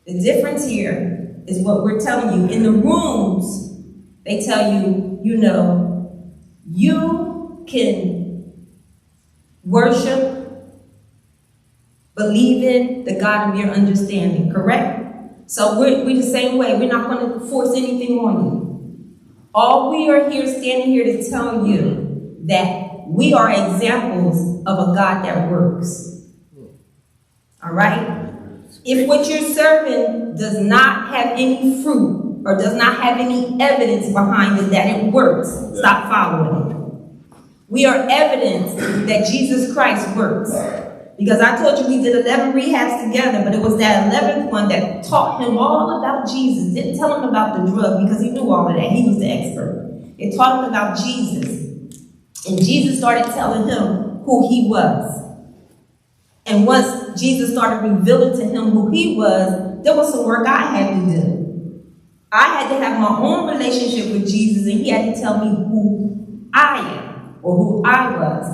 The difference here is what we're telling you. In the rooms, they tell you, you know, you can worship, believe in the God of your understanding, correct? So we're the same way. We're not going to force anything on you. All we are here, standing here to tell you that we are examples of a God that works. All right? If what you're serving does not have any fruit or does not have any evidence behind it that it works, stop following it. We are evidence that Jesus Christ works. Because I told you we did 11 rehabs together, but it was that 11th one that taught him all about Jesus. Didn't tell him about the drug because he knew all of that. He was the expert. It taught him about Jesus. And Jesus started telling him who he was. And once Jesus started revealing to him who he was, there was some work I had to do. I had to have my own relationship with Jesus, and he had to tell me who I am or who I was.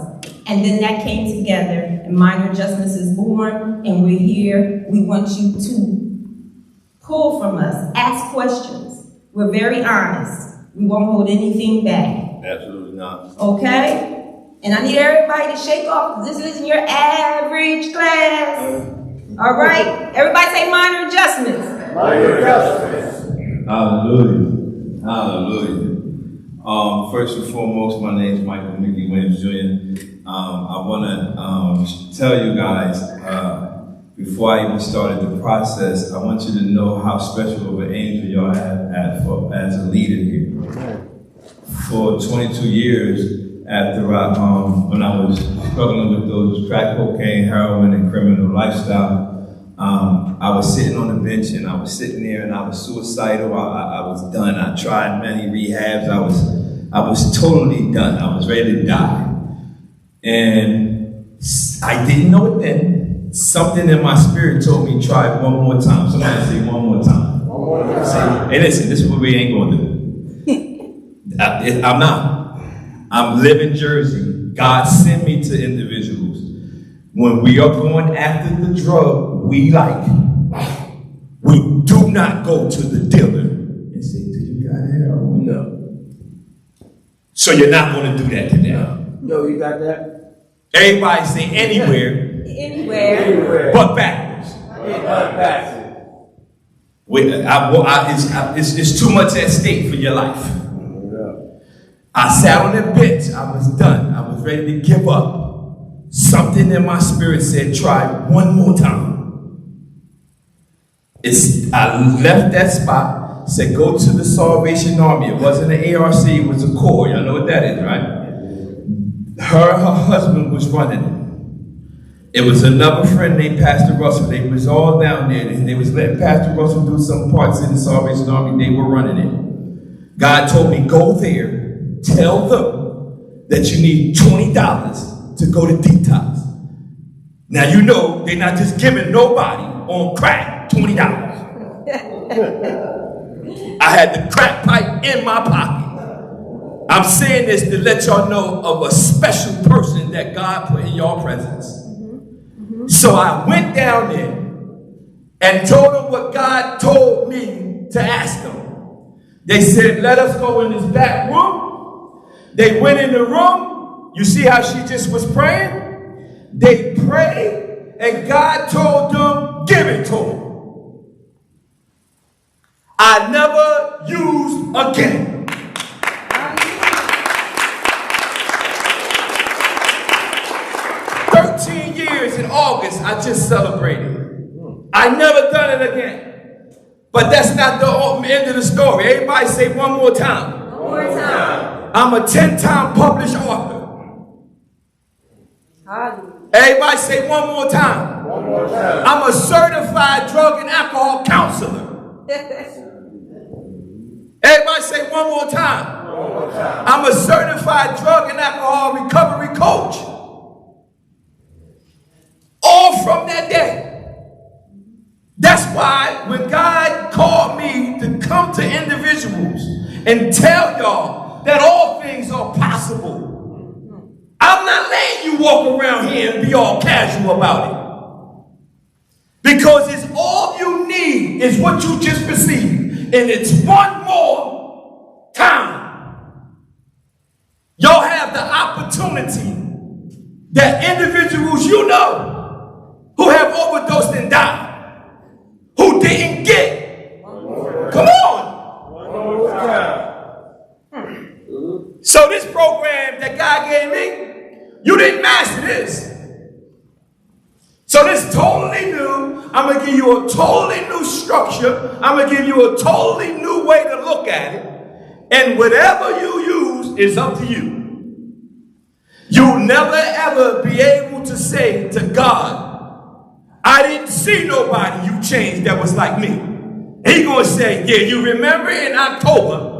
And then that came together, and Minor Adjustments is born, and we're here. We want you to pull from us, ask questions. We're very honest. We won't hold anything back. Absolutely not. Okay? And I need everybody to shake off, because this isn't your average class. All right? Everybody say minor adjustments. Minor adjustments. Hallelujah. Hallelujah. First and foremost, my name is Michael Mickey Williams Jr. I want to tell you guys, before I even started the process, I want you to know how special of an angel y'all have as a leader here. For 22 years, after when I was struggling with those crack cocaine, heroin, and criminal lifestyle, I was sitting on the bench, and I was sitting there, and I was suicidal. I was done. I tried many rehabs. I was totally done. I was ready to die. And I didn't know it then. Something in my spirit told me, try it one more time. Somebody say one more time. One more time. Hey, listen, this is what we ain't going to do. I'm not. I'm living Jersey. God sent me to individuals. When we are going after the drug we like, we do not go to the dealer and say, do you got heroin? No. So you're not going to do that today. No, you got that? Everybody say anywhere. Anywhere. But backwards. It's too much at stake for your life. I sat on the bench. I was done. I was ready to give up. Something in my spirit said, try one more time. I left that spot, said, go to the Salvation Army. It wasn't an ARC, it was a Corps. Y'all know what that is, right? Her husband was running it. It was another friend named Pastor Russell. They was all down there, and they was letting Pastor Russell do some parts in the Salvation Army. They were running it. God told me, go there, tell them that you need $20 to go to detox. Now you know they're not just giving nobody on crack $20. I had the crack pipe in my pocket. I'm saying this to let y'all know of a special person that God put in your presence. So I went down there and told them what God told me to ask them. They said, let us go in this back room. They went in the room. You see how she just was praying? They prayed, and God told them, give it to them. I never used again. 13 years in August, I just celebrated. I never done it again. But that's not the end of the story. Everybody say one more time. One more time. I'm a 10-time published author. Everybody say one more time. One more time. I'm a certified drug and alcohol counselor. Everybody say one more time. One more time. I'm a certified drug and alcohol recovery coach. All from that day. That's why when God called me to come to individuals and tell y'all that all things are possible, I'm not letting you walk around here and be all casual about it. Because it's all you need need is what you just received. And it's one more time. Y'all have the opportunity that individuals you know who have overdosed and died, who didn't get. Come on. So this program that God gave me, you didn't master this. So this totally new. I'm going to give you a totally new structure. I'm going to give you a totally new way to look at it. And whatever you use is up to you. You'll never ever be able to say to God, I didn't see nobody you changed that was like me. He going to say, yeah, you remember in October.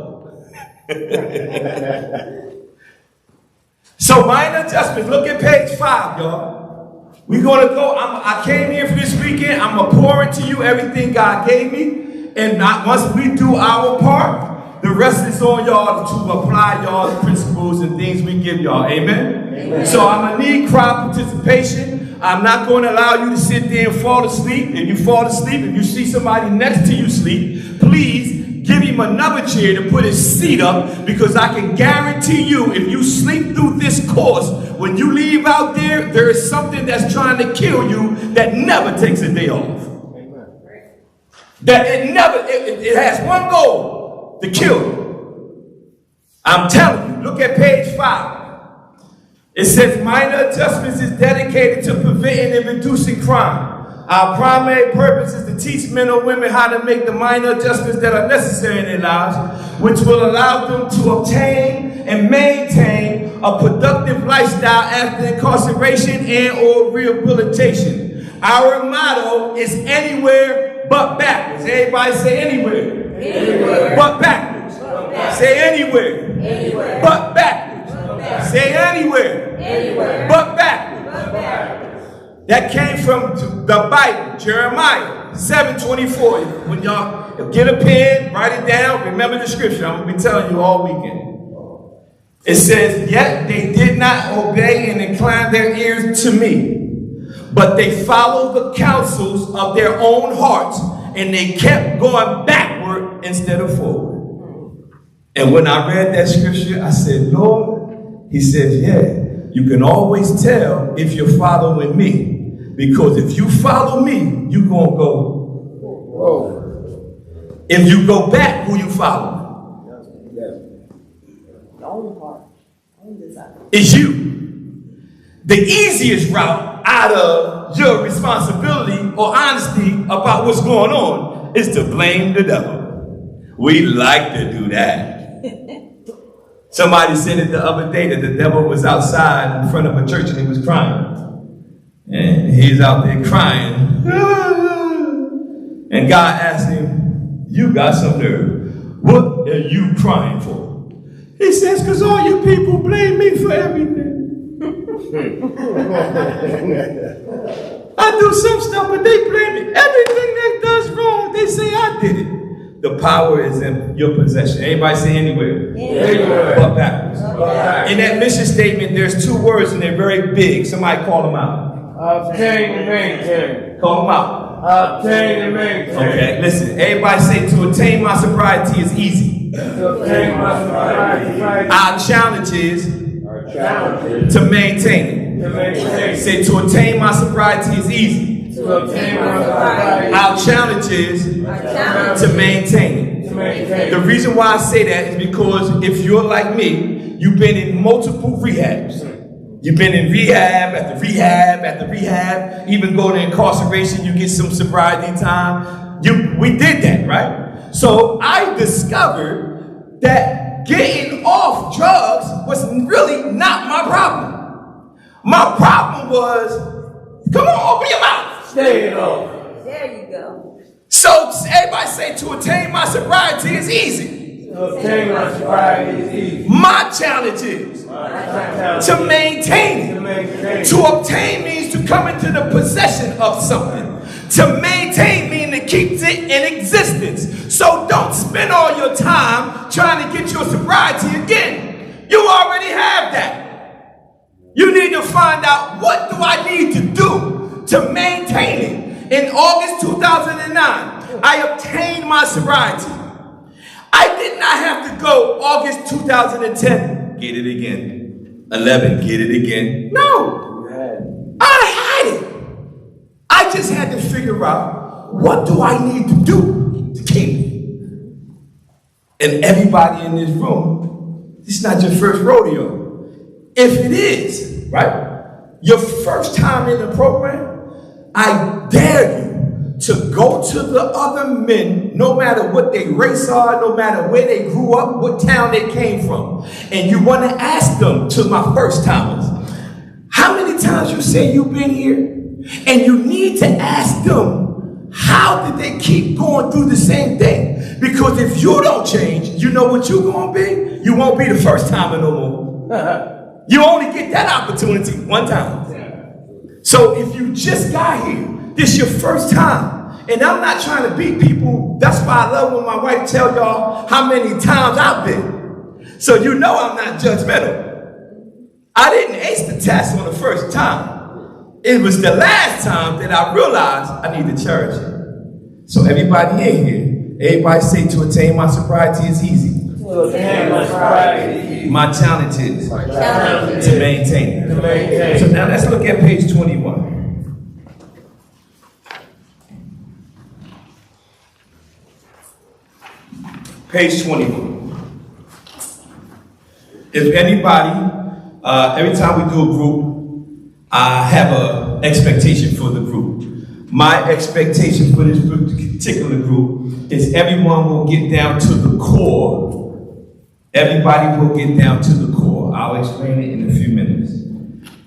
So minor adjustments. Look at page 5, y'all. We're going to go. I came here for this weekend. I'm going to pour into you everything God gave me. And once we do our part, the rest is on y'all to apply y'all's principles and things we give y'all. Amen? Amen. So I'm going to need crowd participation. I'm not going to allow you to sit there and fall asleep. If you fall asleep, if you see somebody next to you sleep, please give him another chair to put his seat up, because I can guarantee you, if you sleep through this course, when you leave out there, there is something that's trying to kill you that never takes a day off. Amen. That it has one goal, to kill you. I'm telling you, look at page 5. It says minor adjustments is dedicated to preventing and reducing crime. Our primary purpose is to teach men or women how to make the minor adjustments that are necessary in their lives, which will allow them to obtain and maintain a productive lifestyle after incarceration and or rehabilitation. Our motto is anywhere but backwards. Everybody say anywhere. Anywhere. But backwards. Say anywhere. Anywhere. But backwards. Say anywhere. Anywhere. But backwards. But backwards. That came from the Bible, Jeremiah 7:24. When y'all get a pen, write it down, remember the scripture. I'm going to be telling you all weekend. It says, yet they did not obey and incline their ears to me, but they followed the counsels of their own hearts, and they kept going backward instead of forward. And when I read that scripture, I said, Lord, he says, yeah, you can always tell if you're following me. Because if you follow me, you're going to go. Whoa. If you go back, who you follow? The only part. It's you. The easiest route out of your responsibility or honesty about what's going on is to blame the devil. We like to do that. Somebody said it the other day that the devil was outside in front of a church and he was crying. And he's out there crying. And God asked him, you got some nerve. What are you crying for? He says, because all you people blame me for everything. I do some stuff, but they blame me. Everything that does wrong, they say I did it. The power is in your possession. Everybody say anywhere. Anywhere. But backwards. In that mission statement, there's 2 words and they're very big. Somebody call them out. Obtain and maintain. Call them out. Obtain and maintain. Okay, listen. Everybody say, to attain my sobriety is easy. To obtain my sobriety. Our challenge is to maintain it. To maintain. Say, to attain my sobriety is easy. To obtain my sobriety. Our challenge is to maintain it. To maintain. The reason why I say that is because if you're like me, you've been in multiple rehabs. You've been in rehab after rehab after rehab. Even go to incarceration, you get some sobriety time. We did that, right? So I discovered that getting off drugs was really not my problem. My problem was, come on, open your mouth. Stay it off. There you go. So everybody say, to attain my sobriety is easy. To obtain my sobriety is easy. My challenge is to maintain it. To maintain. To obtain means to come into the possession of something. To maintain means to keep it in existence. So don't spend all your time trying to get your sobriety again. You already have that. You need to find out, what do I need to do to maintain it? In August 2009, I obtained my sobriety. I did not have to go August 2010, get it again. 11, get it again. No, I had it. I just had to figure out, what do I need to do to keep it? And everybody in this room, it's not your first rodeo. If it is, right, your first time in the program, I dare you to go to the other men, no matter what their race are, no matter where they grew up, what town they came from. And you want to ask them, to my first timers, how many times you say you've been here? And you need to ask them, how did they keep going through the same thing? Because if you don't change, you know what you're going to be? You won't be the first timer no more. You only get that opportunity one time. So if you just got here, this is your first time. And I'm not trying to beat people. That's why I love when my wife tells y'all how many times I've been. So you know I'm not judgmental. I didn't ace the test on the first time. It was the last time that I realized I need to cherish it. So everybody in here, everybody say, to attain my sobriety is easy. To attain my sobriety is easy. My challenge is to maintain it. To maintain. So now let's look at page 21. Page 21. If anybody, every time we do a group, I have an expectation for the group. My expectation for this particular group is everyone will get down to the core. Everybody will get down to the core. I'll explain it in a few minutes.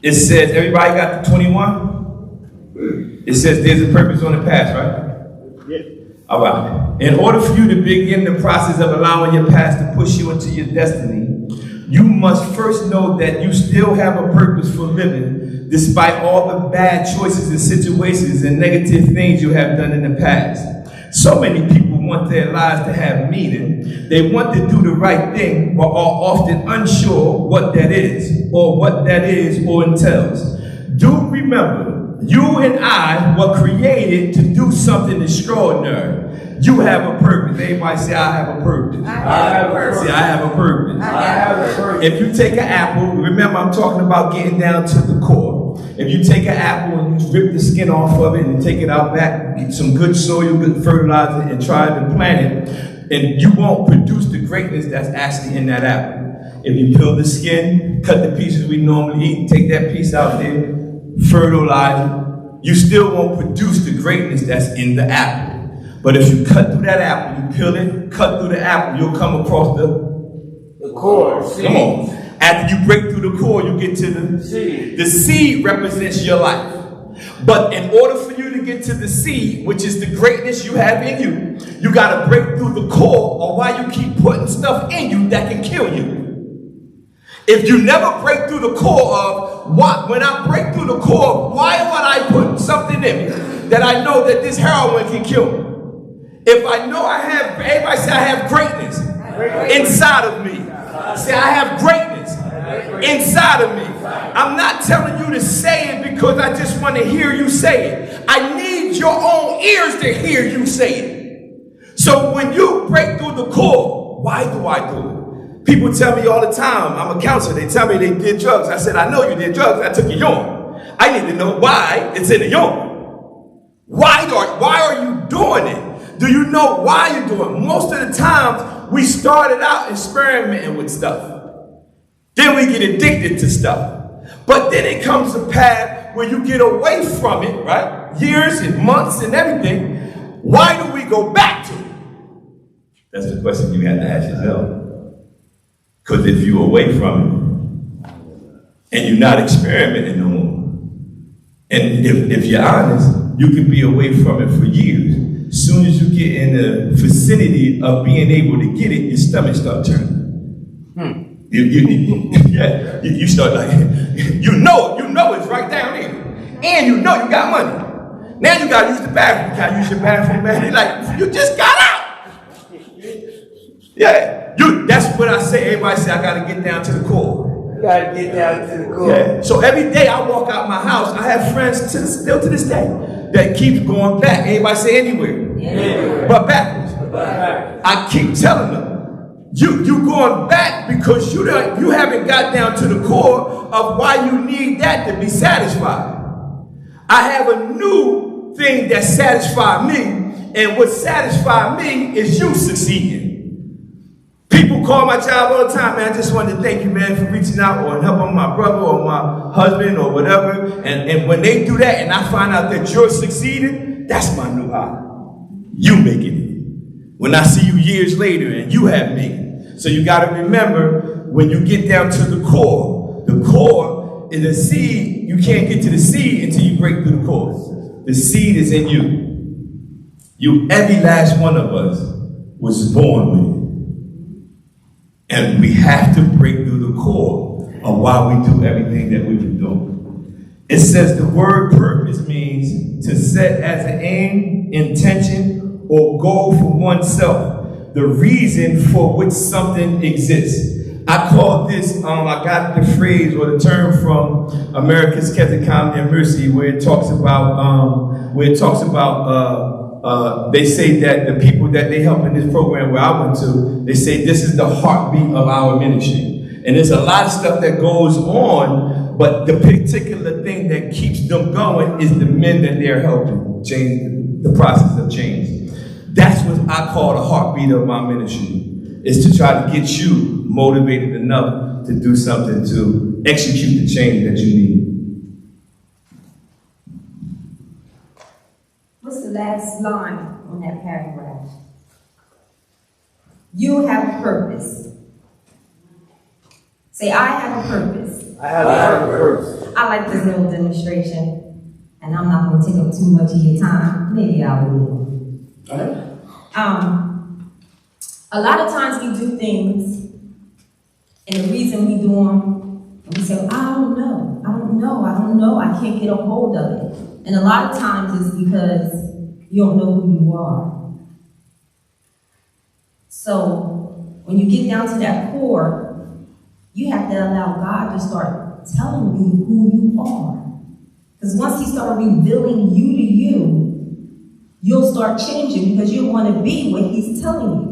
It says, everybody got the 21? It says there's a purpose on the past, right? Yes. All right. In order for you to begin the process of allowing your past to push you into your destiny, you must first know that you still have a purpose for living, despite all the bad choices and situations and negative things you have done in the past. So many people want their lives to have meaning. They want to do the right thing, but are often unsure what that is or entails. Do remember, you and I were created to do something extraordinary. You have a purpose. Everybody say, I have a purpose. I have a purpose. Say, I have a purpose. I have a purpose. If you take an apple, remember I'm talking about getting down to the core. If you take an apple and you rip the skin off of it and take it out back, get some good soil, good fertilizer, and try to plant it, and you won't produce the greatness that's actually in that apple. If you peel the skin, cut the pieces we normally eat, take that piece out there, fertilize it, you still won't produce the greatness that's in the apple. But if you cut through that apple, you peel it, cut through the apple, you'll come across the core. Come on. After you break through the core, you get to the seed. The seed represents your life. But in order for you to get to the seed, which is the greatness you have in you, you got to break through the core, or why you keep putting stuff in you that can kill you. If you never break through the core of what, when I break through the core, why would I put something in me that I know that this heroin can kill me? If I know I have, everybody say I have greatness inside of me. Say I have greatness inside of me. I'm not telling you to say it because I just want to hear you say it. I need your own ears to hear you say it. So when you break through the core, why do I do it? People tell me all the time, I'm a counselor, they tell me they did drugs. I said, I know you did drugs, I took your urine. I need to know why it's in the urine. Why are you doing it? Do you know why you're doing it? Most of the times, we started out experimenting with stuff. Then we get addicted to stuff. But then it comes a path where you get away from it, right? Years and months and everything. Why do we go back to it? That's the question you have to ask yourself. Because if you're away from it, and you're not experimenting no more, and if you're honest, you can be away from it for years. As soon as you get in the vicinity of being able to get it, your stomach starts turning. You start like, you know it's right down there. And you know you got money. Now you gotta use the bathroom. You gotta use your bathroom, man. You're like, you just got out. Yeah, that's what I say. Everybody say, I gotta get down to the core. You gotta get down to the core. Yeah. So every day I walk out my house, I have friends still to this day that keeps going back. Everybody say anywhere. Anywhere. but backwards. I keep telling them, you going back because you haven't got down to the core of why you need that to be satisfied. I have a new thing that satisfies me, and what satisfies me is you succeeding. People call my child all the time, man, I just wanted to thank you, man, for reaching out or helping my brother or my husband or whatever. And when they do that and I find out that you're succeeding, that's my new high. You making it. When I see you years later and you have made it. So you got to remember, when you get down to the core is the seed. You can't get to the seed until you break through the core. The seed is in you. Every last one of us was born with it. And we have to break through the core of why we do everything that we've been doing. It says the word purpose means to set as an aim, intention, or goal for oneself, the reason for which something exists. I call this, I got the phrase or the term from America's Catholic Comedy and Mercy, where it talks about, they say that the people that they help in this program where I went to, they say this is the heartbeat of our ministry. And there's a lot of stuff that goes on, but the particular thing that keeps them going is the men that they're helping change the process of change. That's what I call the heartbeat of my ministry, is to try to get you motivated enough to do something to execute the change that you need. What's the last line on that paragraph? You have a purpose. Say, I have a purpose. I have a purpose. I like this little demonstration, and I'm not going to take up too much of your time. Maybe I will. A lot of times we do things, and the reason we do them, and we say, I don't know, I can't get a hold of it. And a lot of times it's because you don't know who you are. So when you get down to that core, you have to allow God to start telling you who you are. Because once He starts revealing you to you, you'll start changing because you want to be what He's telling you.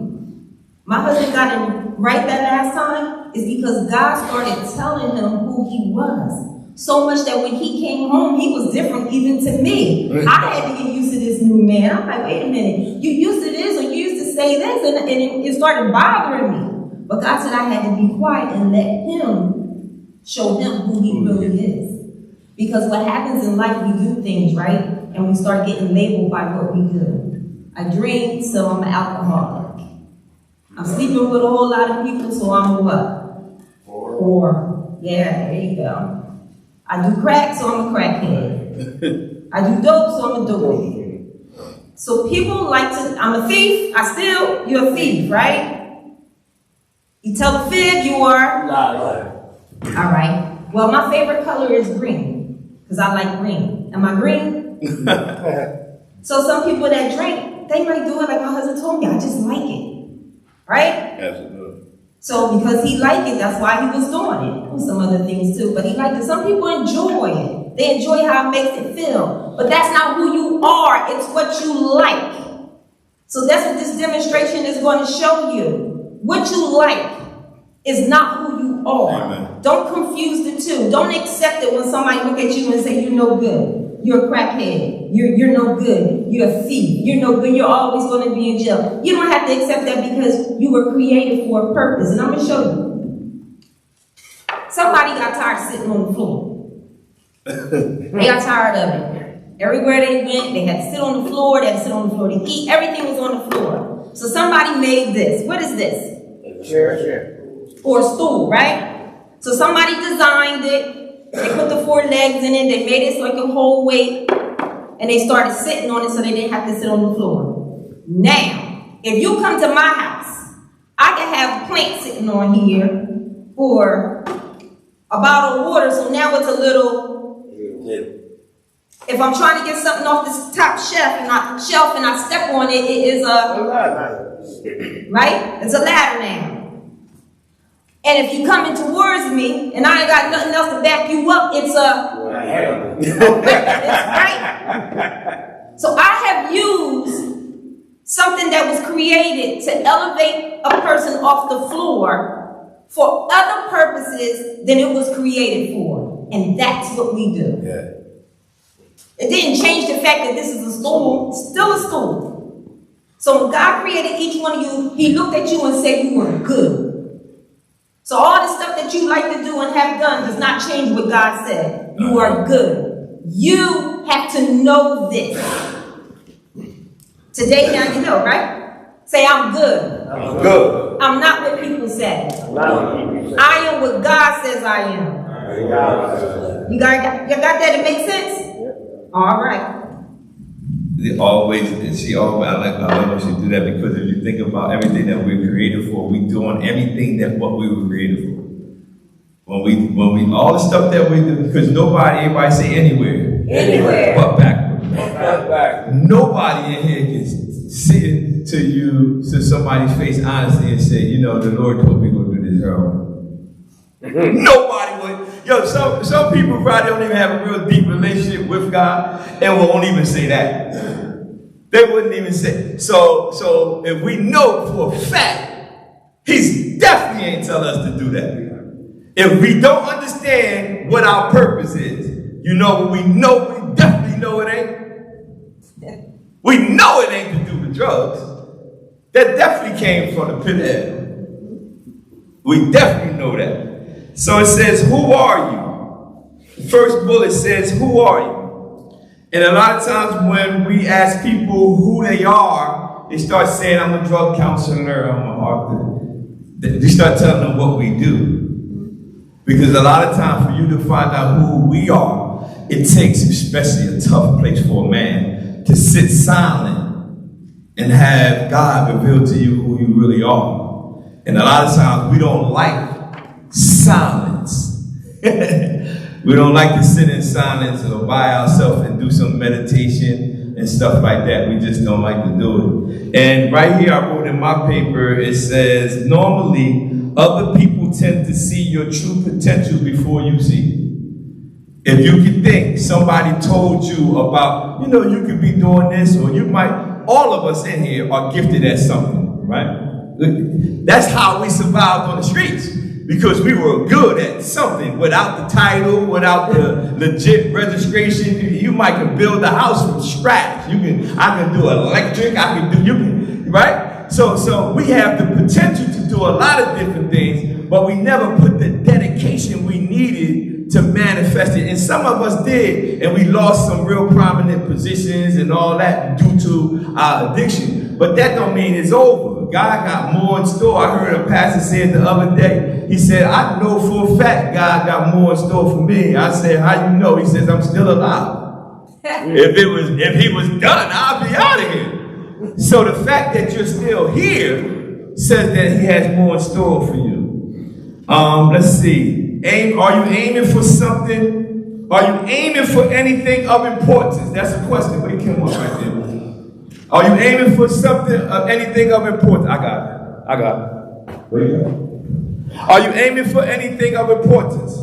My husband got it right that last time is because God started telling him who he was. So much that when he came home, he was different even to me. I had to get used to this new man. I'm like, wait a minute, you used to this or you used to say this, and it started bothering me. But God said I had to be quiet and let Him show him who he really is. Because what happens in life, we do things, right? And we start getting labeled by what we do. I drink, so I'm an alcoholic. I'm sleeping with a whole lot of people, so I'm a what? Or, yeah, there you go. I do crack, so I'm a crackhead. I do dope, so I'm a dopehead. So people like to, I'm a thief, you're a thief, right? You tell the fib, you are? Liar. All right. Well, my favorite color is green, because I like green. Am I green? So some people that drink, they might do it like my husband told me, I just like it. Right? Absolutely. So because he liked it, that's why he was doing it. And some other things too, but he liked it. Some people enjoy it. They enjoy how it makes it feel. But that's not who you are. It's what you like. So that's what this demonstration is going to show you. What you like is not who you are. Amen. Don't confuse the two. Don't accept it when somebody look at you and say you're no good. You're a crackhead. You're no good. You're a thief. You're no good. You're always going to be in jail. You don't have to accept that because you were created for a purpose. And I'm going to show you. Somebody got tired of sitting on the floor. They got tired of it. Everywhere they went, they had to sit on the floor. They had to sit on the floor to eat. Everything was on the floor. So somebody made this. What is this? A chair. Or a stool, right? So somebody designed it. They put the 4 legs in it. They made it so it could hold weight. And they started sitting on it so they didn't have to sit on the floor. Now, if you come to my house, I can have a plant sitting on here or a bottle of water. So now it's a little... If I'm trying to get something off this top shelf and I step on it, it is a... Right? It's a ladder now. And if you coming towards me and I ain't got nothing else to back you up, it's a... Right? So I have used Something that was created to elevate a person off the floor for other purposes than it was created for. And that's what we do. Yeah. It didn't change the fact that this is a school, it's still a school. So when God created each one of you, he looked at you and said you were good. So all the stuff that you like to do and have done does not change what God said. You are good. You have to know this. Today now you know, right? Say, I'm good. I'm good. I'm not what people say. I am what God says I am. You got that? It makes sense? All right. I love when she do that, because if you think about everything that we're created for, we're doing everything that what we were created for. When we all the stuff that we do, because everybody say anywhere, but backward. Nobody in here can sit to somebody's face honestly and say, the Lord told me to go do this heroin. Nobody would. Some people probably don't even have a real deep relationship with God and won't even say that. They wouldn't even say. So if we know for a fact, He's definitely ain't tell us to do that. If we don't understand what our purpose is, we definitely know it ain't. We know it ain't to do with drugs. That definitely came from the pit of hell. We definitely know that. So it says, who are you? The first bullet says, who are you? And a lot of times when we ask people who they are, they start saying, I'm a drug counselor, I'm an author. They start telling them what we do. Because a lot of times for you to find out who we are, it takes especially a tough place for a man to sit silent and have God reveal to you who you really are. And a lot of times we don't like silence. We don't like to sit in silence or by ourselves and do some meditation and stuff like that. We just don't like to do it. And right here I wrote in my paper, it says, normally other people tend to see your true potential before you see it. If you can think somebody told you about, you could be doing this, or you might, all of us in here are gifted at something, right? That's how we survived on the streets. Because we were good at something without the title, without the legit registration. You might can build a house from scratch. I can do electric, right? So we have the potential to do a lot of different things, but we never put the dedication we needed to manifest it. And some of us did, and we lost some real prominent positions and all that due to our addiction. But that don't mean it's over. God got more in store. I heard a pastor say the other day, he said, I know for a fact God got more in store for me. I said, how you know? He says, I'm still alive. If he was done, I'll be out of here. So the fact that you're still here says that he has more in store for you. Let's see. Are you aiming for something? Are you aiming for anything of importance? That's a question. What came up right there? Are you aiming for something of anything of importance? I got it. Where you go? Are you aiming for anything of importance?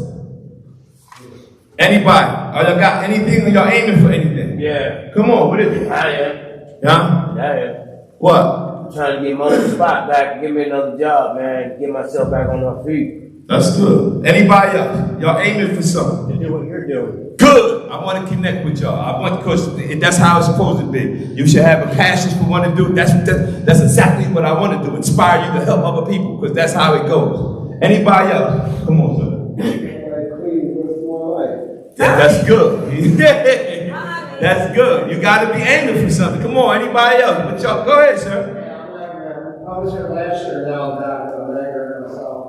Anybody? Are y'all got anything? Are y'all aiming for anything? Yeah. Come on, what is it? I am. Yeah? I am. What? I'm trying to get my own spot back, give me another job, man. Get myself back on my feet. That's good. Anybody else? Y'all aiming for something? To do what you're doing. Good. I want to connect with y'all. Because that's how it's supposed to be. You should have a passion for wanting to do. That's exactly what I want to do. Inspire you to help other people, because that's how it goes. Anybody else? Come on, sir. That's good. That's good. You got to be aiming for something. Come on, anybody else? But y'all, go ahead, sir. I was here last year, now I'm angry at myself.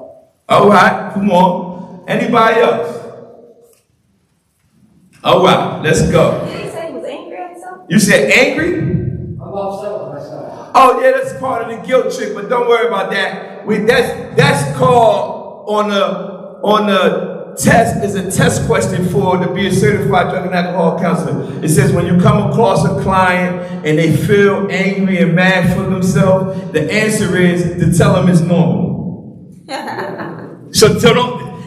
All right, come on. Anybody else? All right, let's go. Did he say he was angry at himself? You said angry? I'm upset with myself. Oh yeah, that's part of the guilt trick, but don't worry about that. That's called on the test, is a test question to be a certified drug and alcohol counselor. It says when you come across a client and they feel angry and mad for themselves, the answer is to tell them it's normal.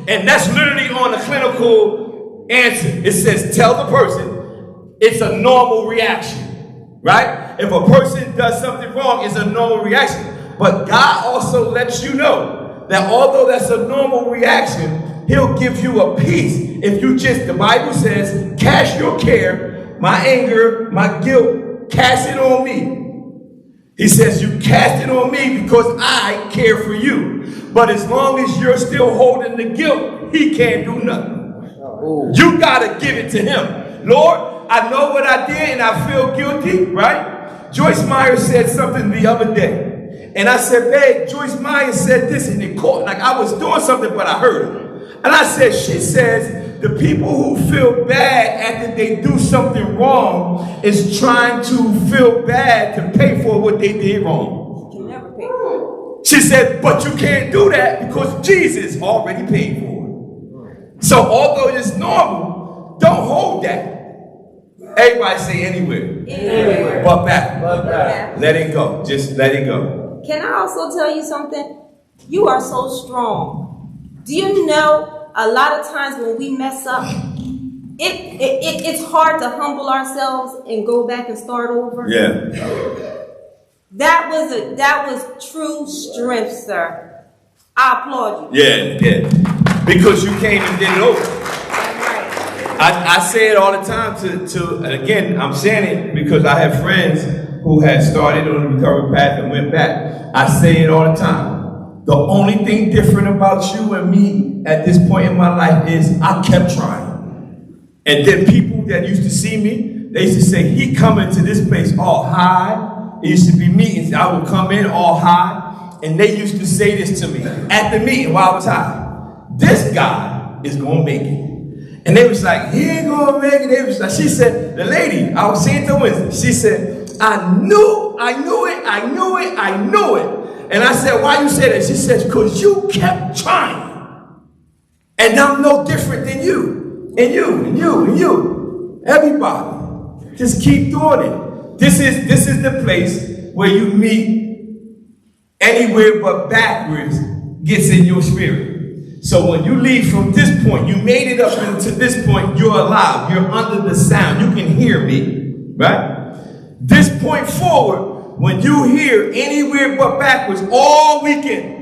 And that's literally on the clinical answer. It says tell the person it's a normal reaction. right? If a person does something wrong, it's a normal reaction. But God also lets you know that although that's a normal reaction, he'll give you a peace. If you just, the Bible says, cast your care, my anger, my guilt, cast it on me. He says, you cast it on me because I care for you. But as long as you're still holding the guilt, he can't do nothing. You got to give it to him. Lord, I know what I did and I feel guilty, right? Joyce Meyer said something the other day. And I said, babe, Joyce Meyer said this in the court. Like I was doing something, but I heard her. And I said, she says, the people who feel bad after they do something wrong is trying to feel bad to pay for what they did wrong. You can never pay for it. She said, but you can't do that because Jesus already paid for it. So although it's normal, don't hold that. Everybody say anywhere. Anywhere. But back. Yeah. Let it go. Just let it go. Can I also tell you something? You are so strong. Do you know a lot of times when we mess up, it's hard to humble ourselves and go back and start over? Yeah. That was true strength, sir. I applaud you. Yeah. Because you came and did it over. That's right. I say it all the time to and again, I'm saying it because I have friends who had started on the recovery path and went back. I say it all the time. The only thing different about you and me at this point in my life is I kept trying. And then people that used to see me, they used to say, he coming to this place all high. It used to be meetings. I would come in all high. And they used to say this to me at the meeting while I was high. This guy is going to make it. And they was like, he ain't going to make it. They was like, she said, the lady, I was saying to Wednesday, she said, I knew it. And I said, why you say that? She said, because you kept trying. And I'm no different than you. And you. Everybody. Just keep doing it. This is the place where you meet anywhere but backwards gets in your spirit. So when you leave from this point, you made it up into this point, you're alive. You're under the sound. You can hear me. Right? This point forward, when you hear anywhere but backwards all weekend,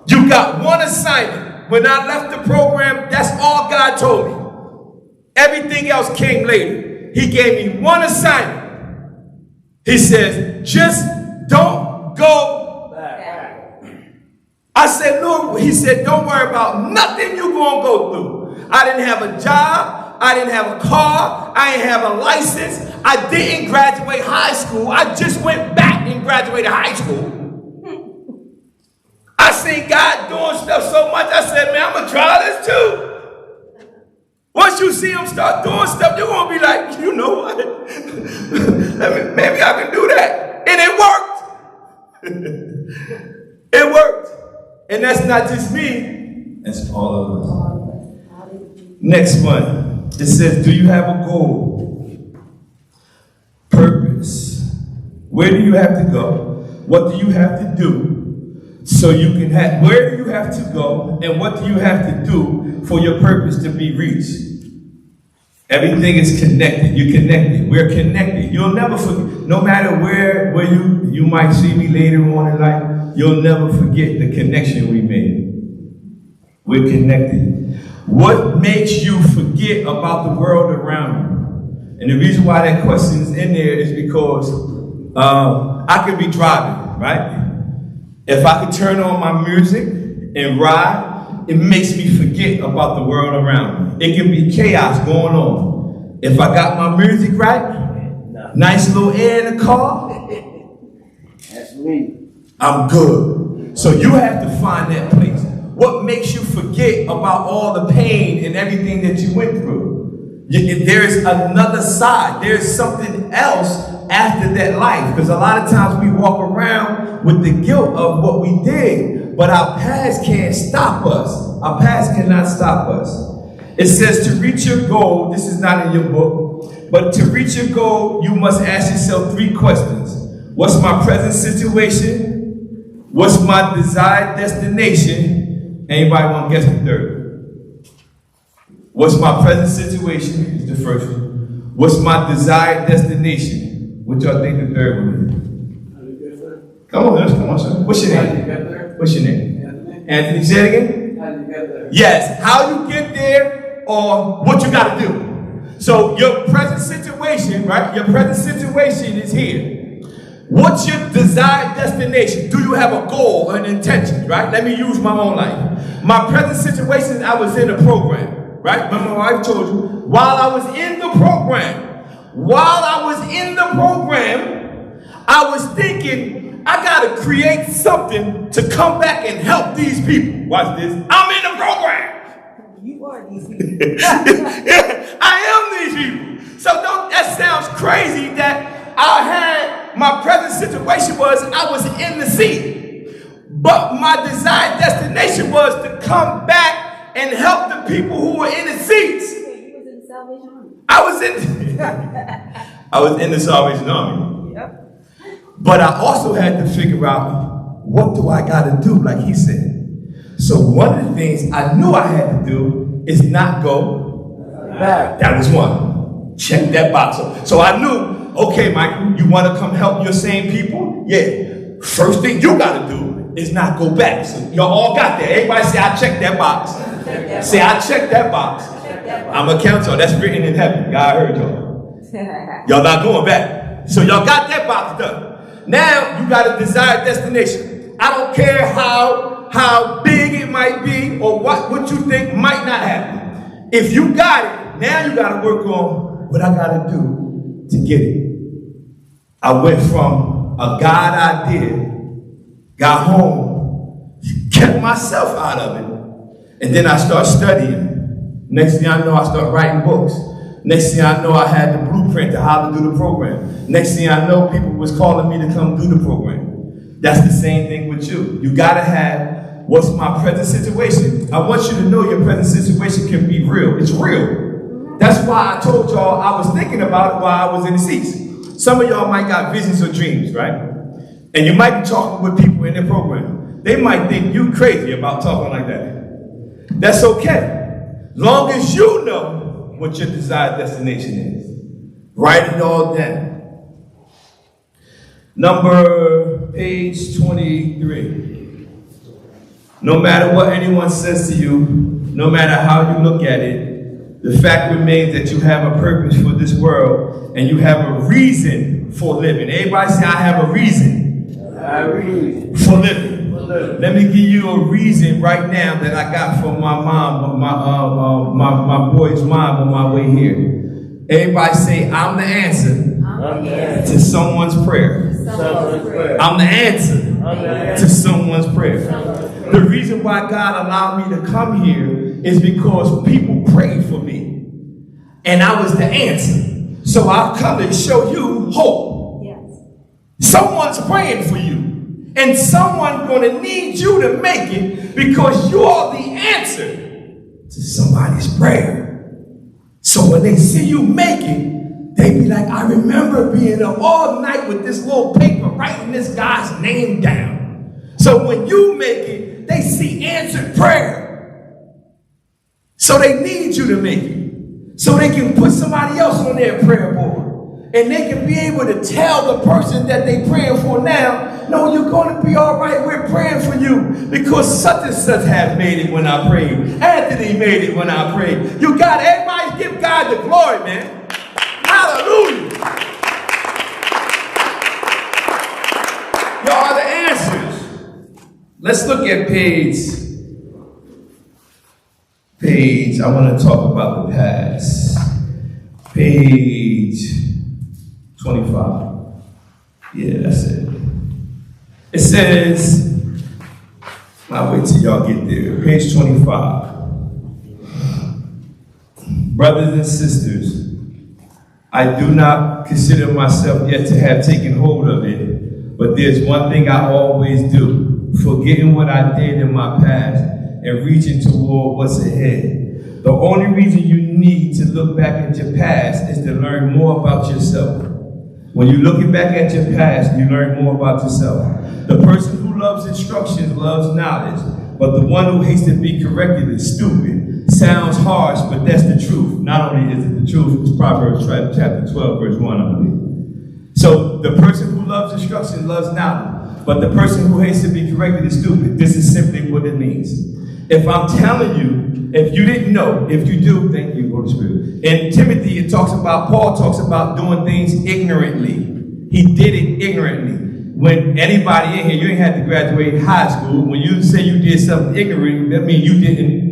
you got one assignment. When I left the program, that's all God told me. Everything else came later. He gave me one assignment. He says, just don't go back. I said, Lord, he said, don't worry about nothing you're going to go through. I didn't have a job. I didn't have a car. I didn't have a license. I didn't graduate high school. I just went back and graduated high school. I seen God doing stuff so much, I said, man, I'm going to try this too. Once you see him start doing stuff, you're going to be like, you know what? Maybe I can do that. And it worked. It worked. And that's not just me. That's all of us. Next one. It says, do you have a goal? Purpose. Where do you have to go? What do you have to do? So you can have, where do you have to go? And what do you have to do for your purpose to be reached? Everything is connected. You're connected. We're connected. You'll never forget, no matter where you might see me later on in life, you'll never forget the connection we made. We're connected. What makes you forget about the world around you? And the reason why that question is in there is because I could be driving, right? If I could turn on my music and ride, it makes me forget about the world around me. It can be chaos going on. If I got my music right, nice little air in the car, That's me. I'm good. So you have to find that place. What makes you forget about all the pain and everything that you went through? There's another side. There's something else after that life. Because a lot of times we walk around with the guilt of what we did. But our past can't stop us. Our past cannot stop us. It says to reach your goal, this is not in your book, but to reach your goal, you must ask yourself 3 questions. What's my present situation? What's my desired destination? Anybody want to guess the third? What's my present situation is the first one. What's my desired destination? What y'all think the third one is? Come on, sir. What's your name? What's your name? Anthony, say it again? How do you get there? Yes, how you get there or what you got to do. So your present situation, right? Your present situation is here. What's your desired destination? Do you have a goal, an intention, right? Let me use my own life. My present situation, I was in a program, right? But my wife told you, while I was in the program, I was thinking, I gotta create something to come back and help these people. Watch this. I'm in the program. You are these people. Yeah, I am these people. So that sounds crazy that my present situation was I was in the seat. But my desired destination was to come back and help the people who were in the seats. You was in the Salvation Army. I was in the Salvation Army. Yep. But I also had to figure out, what do I got to do, like he said. So one of the things I knew I had to do is not go back. That was one. Check that box off. So I knew, okay, Michael, you want to come help your same people? Yeah. First thing you got to do is not go back. So y'all all got that. Everybody say, I checked that box. Say, I checked that box. I'm a counselor. That's written in heaven. God heard y'all. Y'all not going back. So y'all got that box done. Now you got a desired destination. I don't care how big it might be or what you think might not happen. If you got it, now you got to work on what I got to do to get it. I went from a God idea, got home, kept myself out of it, and then I start studying. Next thing I know, I start writing books. Next thing I know, I had the blueprint to how to do the program. Next thing I know, people was calling me to come do the program. That's the same thing with you. You gotta have, what's my present situation? I want you to know your present situation can be real. It's real. That's why I told y'all I was thinking about it while I was in the seats. Some of y'all might got visions or dreams, right? And you might be talking with people in their program. They might think you crazy about talking like that. That's okay. Long as you know what your desired destination is. Write it all down. Page 23. No matter what anyone says to you, no matter how you look at it, the fact remains that you have a purpose for this world and you have a reason for living. Everybody say, I have a reason for living. Let me give you a reason right now that I got from my mom, my boy's mom on my way here. Everybody say, I'm the answer to someone's prayer. I'm the answer to someone's prayer. The reason why God allowed me to come here is because people prayed for me. And I was the answer. So I've come to show you hope. Yes. Someone's praying for you. And someone's going to need you to make it because you are the answer to somebody's prayer. So when they see you make it, they be like, I remember being up all night with this little paper writing this guy's name down. So when you make it, they see answered prayer. So they need you to make it. So they can put somebody else on their prayer board. And they can be able to tell the person that they're praying for now, no, you're going to be all right. We're praying for you because such and such has made it when I prayed. Anthony made it when I prayed. You got everybody give God the glory, man. Hallelujah. Y'all are the answers. Let's look at page. I want to talk about the past. Page 25. Yeah, that's it. It says, I'll wait till y'all get there. Page 25. Brothers and sisters, I do not consider myself yet to have taken hold of it, but there's one thing I always do, forgetting what I did in my past and reaching toward what's ahead. The only reason you need to look back at your past is to learn more about yourself. When you're looking back at your past, you learn more about yourself. The person who loves instruction loves knowledge, but the one who hates to be corrected is stupid. sounds harsh, but that's the truth. Not only is it the truth, it's Proverbs chapter 12, verse 1, I believe. So the person who loves instruction loves knowledge, but the person who hates to be corrected is stupid. This is simply what it means. If I'm telling you, if you didn't know, if you do, thank you, Holy Spirit. In Timothy, Paul talks about doing things ignorantly. He did it ignorantly. When anybody in here, you ain't had to graduate high school. When you say you did something ignorant, that means you didn't.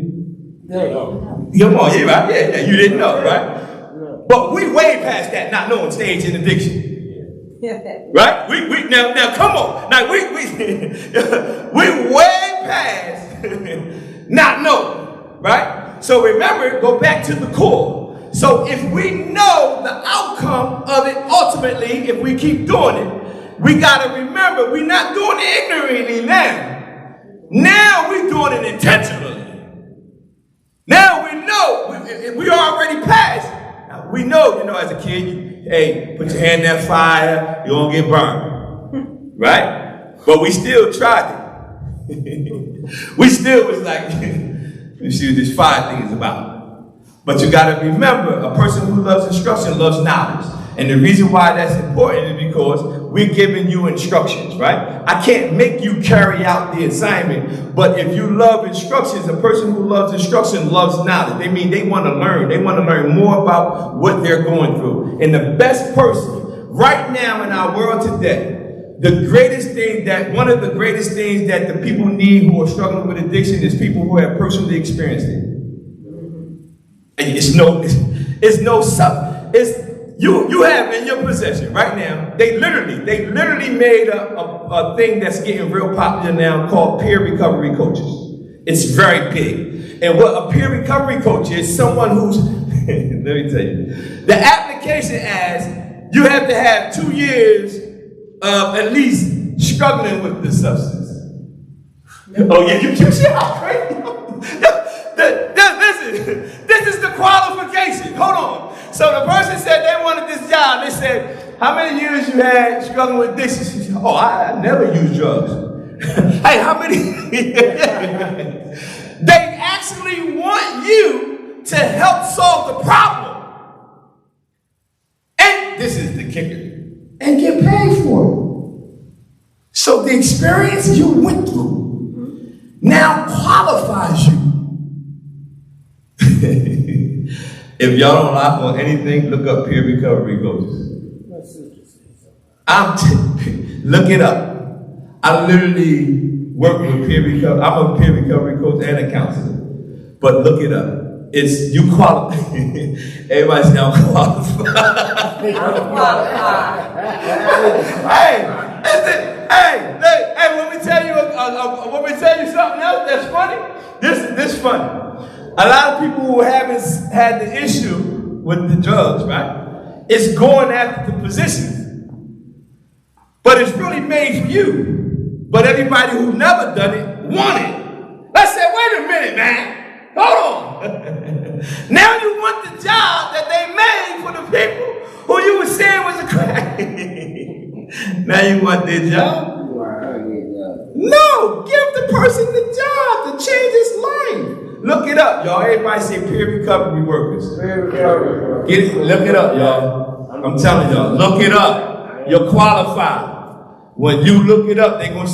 Come on, yeah, right? Yeah, you didn't know, right? But we way past that, not knowing stage and addiction. Right? We now come on. Now we way past not knowing, right? So remember, go back to the core. So if we know the outcome of it ultimately, if we keep doing it, we gotta remember we're not doing it ignorantly now. Now we're doing it intentionally. Now we know we already passed. Now we know, as a kid, hey, put your hand in that fire, you're gonna get burned. Right? But we still tried it. We still was like, let's see what this fire thing is about. But you gotta remember, a person who loves instruction loves knowledge. And the reason why that's important is because we're giving you instructions, right? I can't make you carry out the assignment, but if you love instructions, a person who loves instruction loves knowledge. They mean they want to learn. They want to learn more about what they're going through. And the best person right now in our world today, one of the greatest things that the people need who are struggling with addiction is people who have personally experienced it. You have in your possession right now, they literally made a thing that's getting real popular now called peer recovery coaches. It's very big. And what a peer recovery coach is, someone who's, let me tell you, the application asks you have to have 2 years of at least struggling with the substance. Oh yeah, you see how crazy? Listen, this is the qualification. Hold on. So the person said they wanted this job. They said, how many years you had struggling with addiction? She said, oh, I never used drugs. Hey, how many? They actually want you to help solve the problem. And this is the kicker. And get paid for it. So the experience you went through now qualifies you. If y'all don't laugh on anything, look up peer recovery coaches. Look it up. I literally work with peer recovery. I'm a peer recovery coach and a counselor. But look it up. It's you qualify. Everybody say I'm qualified. I'm qualified. Hey, let me tell you something else that's funny. This funny. A lot of people who haven't had the issue with the drugs, right? It's going after the position. But it's really made for you. But everybody who's never done it want it. Let's say, wait a minute, man. Hold on. Now you want the job that they made for the people who you were saying was a crack. Now you want their job? No, give the person the job to change his life. Look it up, y'all. Everybody say peer recovery workers. Peer recovery. Get it? Look it up, y'all. I'm telling y'all, look it up. You're qualified. When you look it up, they're gonna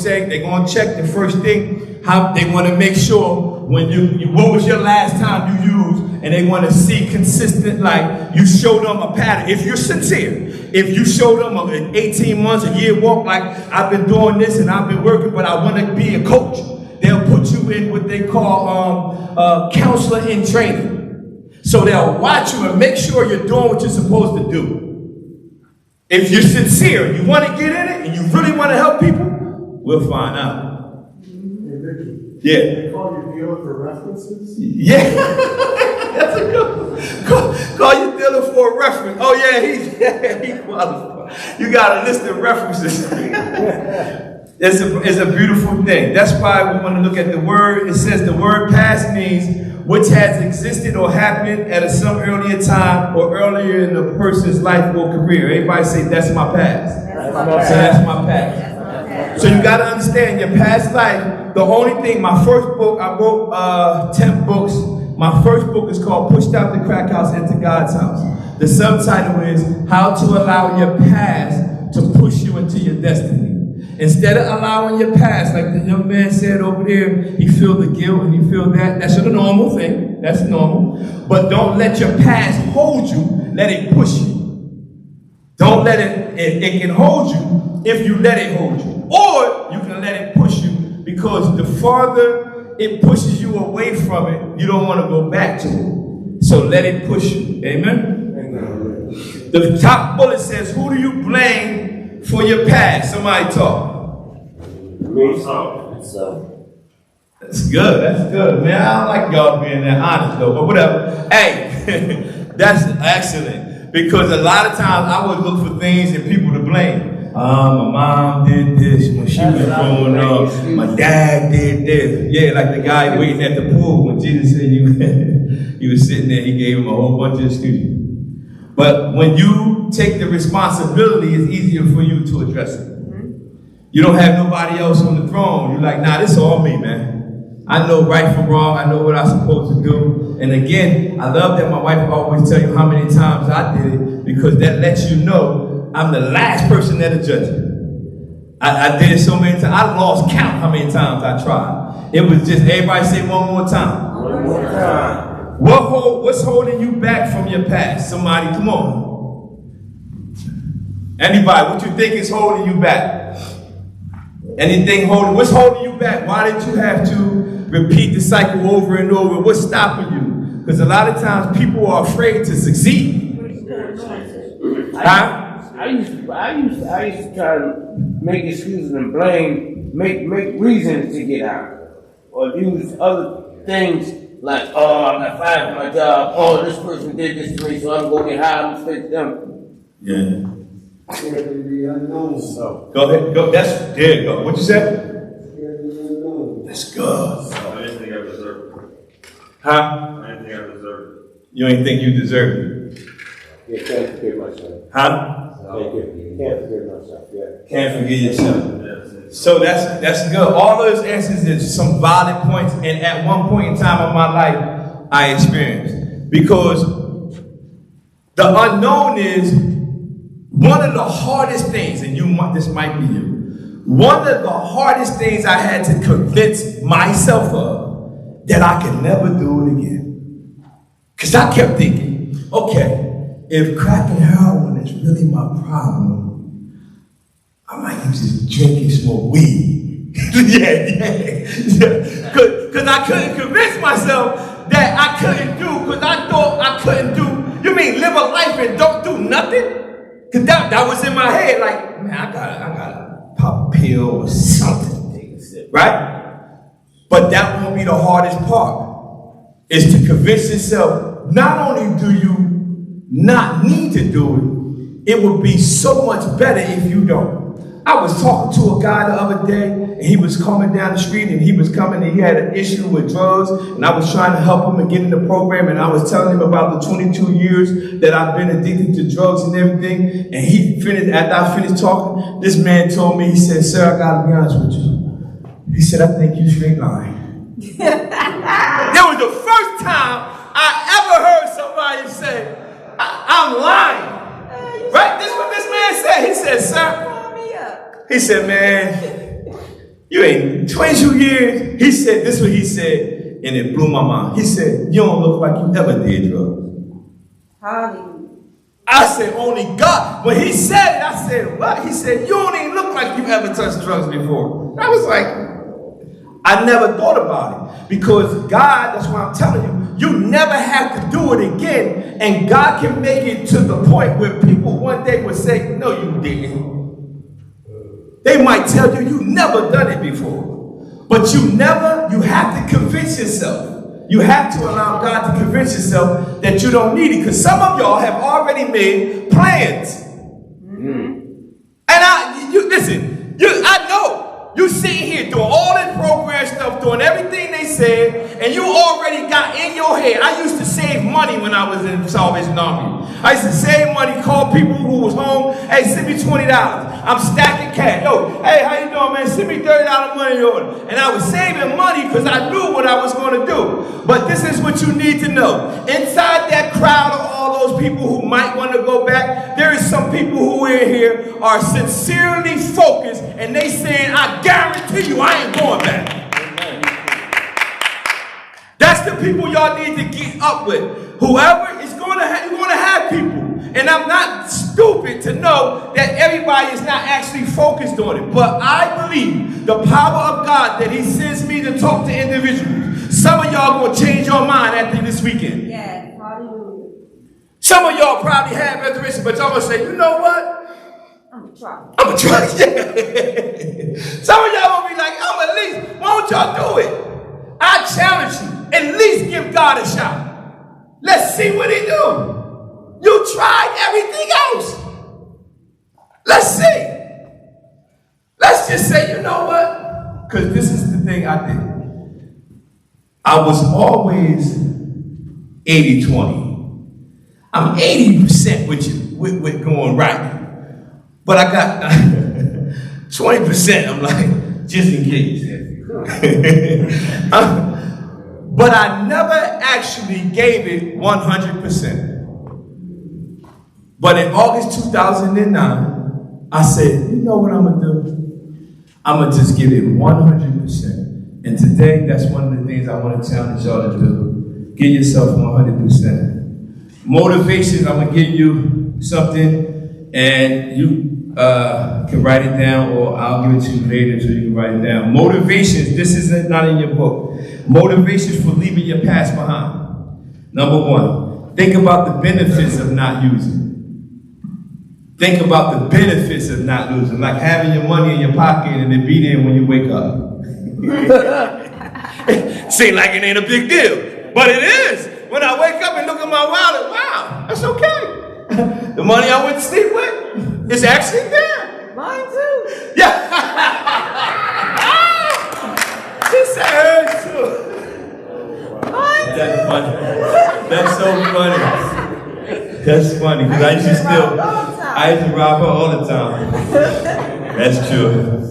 check the first thing. How they want to make sure when what was your last time you used, and they want to see consistent, like you show them a pattern. If you're sincere, if you show them an 18 months, a year walk, like I've been doing this and I've been working, but I want to be a coach. They'll put you in what they call counselor in training. So they'll watch you and make sure you're doing what you're supposed to do. If you're sincere, you want to get in it, and you really want to help people, we'll find out. Yeah. They call you dealer for references? Yeah. That's a good one. Call you dealer for a reference. Oh yeah, he qualified. You got a list of references. It's a beautiful thing. That's why we want to look at the word. It says the word past means which has existed or happened at some earlier time or earlier in a person's life or career. Everybody say, that's my past. That's my past. So you got to understand your past life. The only thing, my first book, I wrote 10 books My first book is called Pushed Out the Crack House into God's House. The subtitle is How to Allow Your Past to Push You into Your Destiny. Instead of allowing your past, like the young man said over there, he feel the guilt and he feel that. That's a normal thing. That's normal. But don't let your past hold you. Let it push you. Don't let it can hold you if you let it hold you. Or you can let it push you, because the farther it pushes you away from it, you don't want to go back to it. So let it push you. Amen? Amen. The top bullet says, who do you blame for your past? Somebody talk. Me. So. That's good. That's good, man. I don't like y'all being that honest though, but whatever. Hey, that's excellent, because a lot of times I would look for things and people to blame. My mom did this when she was growing up. My dad did this. Yeah, like the guy waiting at the pool when Jesus said he was sitting there. He gave him a whole bunch of excuses. But when you take the responsibility, it's easier for you to address it. You don't have nobody else on the throne. You're like, nah, this is all me, man. I know right from wrong. I know what I'm supposed to do. And again, I love that my wife always tell you how many times I did it, because that lets you know I'm the last person that'll judge you. I did it so many times. I lost count how many times I tried. It was just, everybody say one more time. One more time. What's holding you back from your past? Somebody, come on. Anybody, what you think is holding you back? What's holding you back? Why did you have to repeat the cycle over and over? What's stopping you? Because a lot of times people are afraid to succeed. Huh? I used to try to make excuses and blame, make reasons to get out, or use other things like, oh, I got fired from my job. Oh, this person did this to me, so I'm going to get hired and fix them. Yeah. Scared of the unknown. So go ahead. Go. There you go. What you said? Scared of the unknown. That's good. I didn't think I deserved it. Huh? I didn't think I deserved it. You ain't think you deserve it. You can't forgive myself. Huh? Can't forgive myself. Yeah. Can't forgive yourself. So that's good. All those answers is some valid points, and at one point in time of my life, I experienced, because the unknown is one of the hardest things, and this might be you. One of the hardest things I had to convince myself of, that I could never do it again. Because I kept thinking, okay, if crack and heroin is really my problem, I might just drink and smoke weed. yeah. Because I couldn't convince myself that I couldn't do, because I thought I couldn't do. You mean live a life and don't do nothing? Because that was in my head, like, man, I gotta pop a pill or something, right? But that won't be the hardest part, is to convince yourself, not only do you not need to do it, it would be so much better if you don't. I was talking to a guy the other day, and he was coming down the street, and he had an issue with drugs, and I was trying to help him and get in the program, and I was telling him about the 22 years that I've been addicted to drugs and everything, and after I finished talking, this man told me, he said, sir, I gotta be honest with you. He said, I think you straight lying. That was the first time I ever heard somebody say, I'm lying. Right? This is what this man said. He said, sir, he said, man, you ain't 22 years. He said, this is what he said, and it blew my mind. He said, you don't look like you ever did drugs. Hallelujah. I said, only God. When he said it, I said, what? He said, you don't even look like you ever touched drugs before. I was like, I never thought about it. Because God, that's why I'm telling you, you never have to do it again. And God can make it to the point where people one day will say, no, you didn't. They might tell you, you never done it before. But you have to convince yourself. You have to allow God to convince yourself that you don't need it. Because some of y'all have already made plans. And I know. You sitting here doing all this program stuff, doing everything they said, and you already got in your head. I used to save money when I was in Salvation Army. I used to save money, call people who was home, hey, send me $20. I'm stacking cash. Yo, hey, how you doing, man, send me $30 money order. And I was saving money because I knew what I was going to do. But this is what you need to know. Inside that crowd of all those people who might want to go back, there is some people who in here are sincerely focused and they saying, I guarantee you I ain't going back. That's the people y'all need to get up with. Whoever is going to have people. And I'm not stupid to know that everybody is not actually focused on it. But I believe the power of God that he sends me to talk to individuals. Some of y'all going to change your mind after this weekend. Yes, hallelujah. Some of y'all probably have reservations, but y'all going to say, you know what? I'm going to try. I'm going to try. Some of y'all going to be like, at least, why don't y'all do it? I challenge you. At least give God a shot. Let's see what he do. You tried everything else. Let's see. Let's just say, you know what? Because this is the thing I did. I was always 80-20. I'm 80% with you, with going right. But I got 20%, I'm like, just in case. But I never actually gave it 100%. But in August 2009, I said, you know what I'm going to do? I'm going to just give it 100%. And today, that's one of the things I want to challenge y'all to do. Give yourself 100%. Motivation, I'm going to give you something, and you can write it down, or I'll give it to you later so you can write it down. Motivations, this is not in your book. Motivations for leaving your past behind. Number one, think about the benefits of not using. Think about the benefits of not losing, like having your money in your pocket and it be there when you wake up. Seems like it ain't a big deal, but it is. When I wake up and look at my wallet, wow, that's okay. The money I went to sleep with is actually there. Mine too. Yeah. She said hers too. That's funny. That's so funny. That's funny, because I used to rob her all the time. That's true.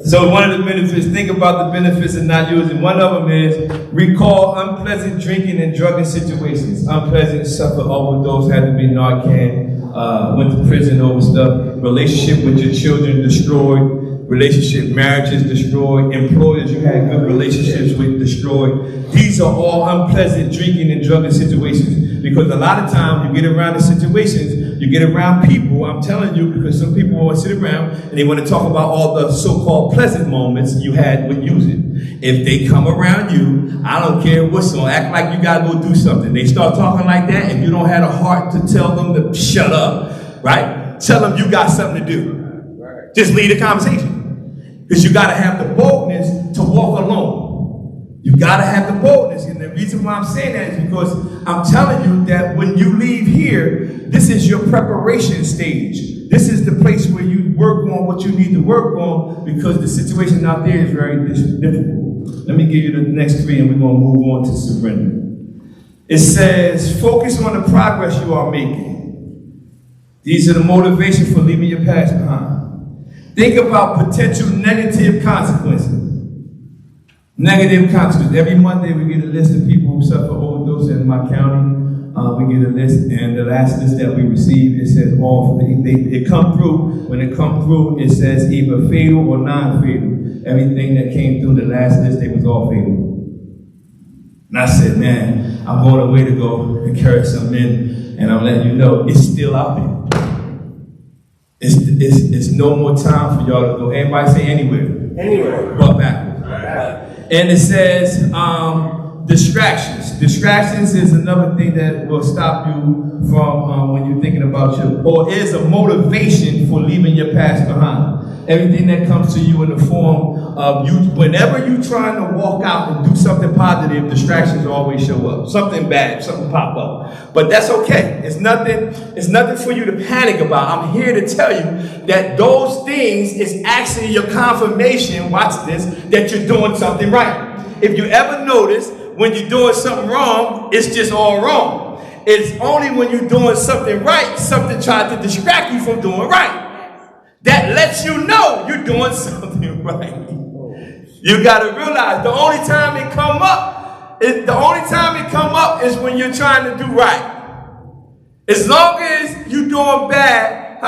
So one of the benefits, think about the benefits of not using. One of them is recall unpleasant drinking and drugging situations. Unpleasant, suffer overdose, had to be Narcan, went to prison over stuff. Relationship with your children destroyed. Relationship, marriages destroyed. Employers you had good relationships with destroyed. These are all unpleasant drinking and drugging situations. Because a lot of times you get around the situations, you get around people, I'm telling you, because some people want to sit around and they want to talk about all the so-called pleasant moments you had with using. If they come around you, I don't care what's on, act like you got to go do something. They start talking like that, if you don't have a heart to tell them to shut up, right? Tell them you got something to do. Just leave the conversation. Because you got to have the boldness to walk alone. You got to have the boldness. And the reason why I'm saying that is because I'm telling you that when you leave here, this is your preparation stage. This is the place where you work on what you need to work on, because the situation out there is very difficult. Let me give you the next three and we're going to move on to surrender. It says, focus on the progress you are making. These are the motivations for leaving your past behind. Think about potential negative consequences. Negative consequences. Every Monday we get a list of people who suffer overdose in my county. We get a list, and the last list that we received, it says all. It come through. When it come through, it says either fatal or non-fatal. Everything that came through the last list, it was all fatal. And I said, man, I'm going away to go and carry something in, and I'm letting you know it's still out there. It's no more time for y'all to go. Everybody say anywhere. Anywhere. But backwards. And it says distractions. Distractions is another thing that will stop you from when you're thinking about or is a motivation for leaving your past behind. Everything that comes to you in the form of you, whenever you're trying to walk out and do something positive, distractions always show up. Something bad, something pop up. But that's okay. It's nothing for you to panic about. I'm here to tell you that those things is actually your confirmation, watch this, that you're doing something right. If you ever notice, when you're doing something wrong, it's just all wrong. It's only when you're doing something right, something tries to distract you from doing right. That lets you know you're doing something right. You gotta realize the only time it come up is when you're trying to do right. As long as you doing bad,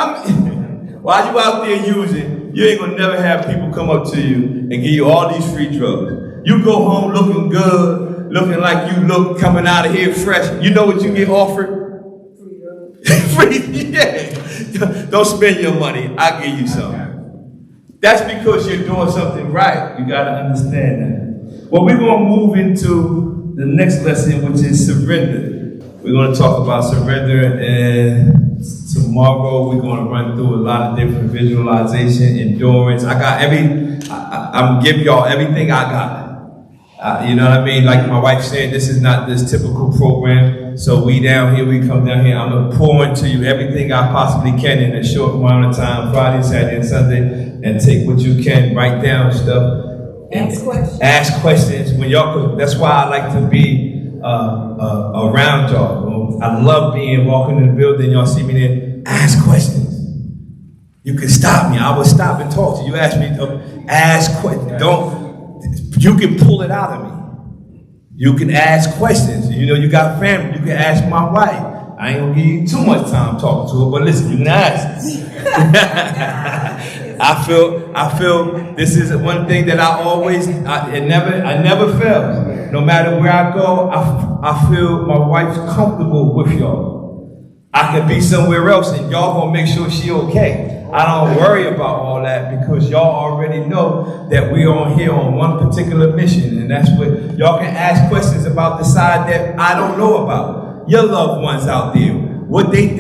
while you out there using, you ain't gonna never have people come up to you and give you all these free drugs. You go home looking good, looking like you look coming out of here fresh. You know what you get offered? Free, yeah. Don't spend your money. I'll give you some. That's because you're doing something right. You gotta understand that. Well, we're gonna move into the next lesson, which is surrender. We're gonna talk about surrender, and tomorrow we're gonna run through a lot of different visualization, endurance. I'm giving y'all everything I got. You know what I mean? Like my wife said, this is not this typical program. So we down here, we come down here. I'm gonna pour into you everything I possibly can in a short amount of time, Friday, Saturday, and Sunday, and take what you can, write down stuff. Ask questions. When y'all, that's why I like to be around y'all. I love walking in the building. Y'all see me there. Ask questions. You can stop me. I will stop and talk to you. Ask me. Ask questions. You can pull it out of me. You can ask questions. You know, you got family. You can ask my wife. I ain't gonna give you too much time talking to her, but listen, you can ask. I feel this is one thing that I never fails. No matter where I go, I feel my wife's comfortable with y'all. I could be somewhere else and y'all gonna make sure she okay. I don't worry about all that because y'all already know that we're on here on one particular mission, and that's what y'all can ask questions about the side that I don't know about. Your loved ones out there, what they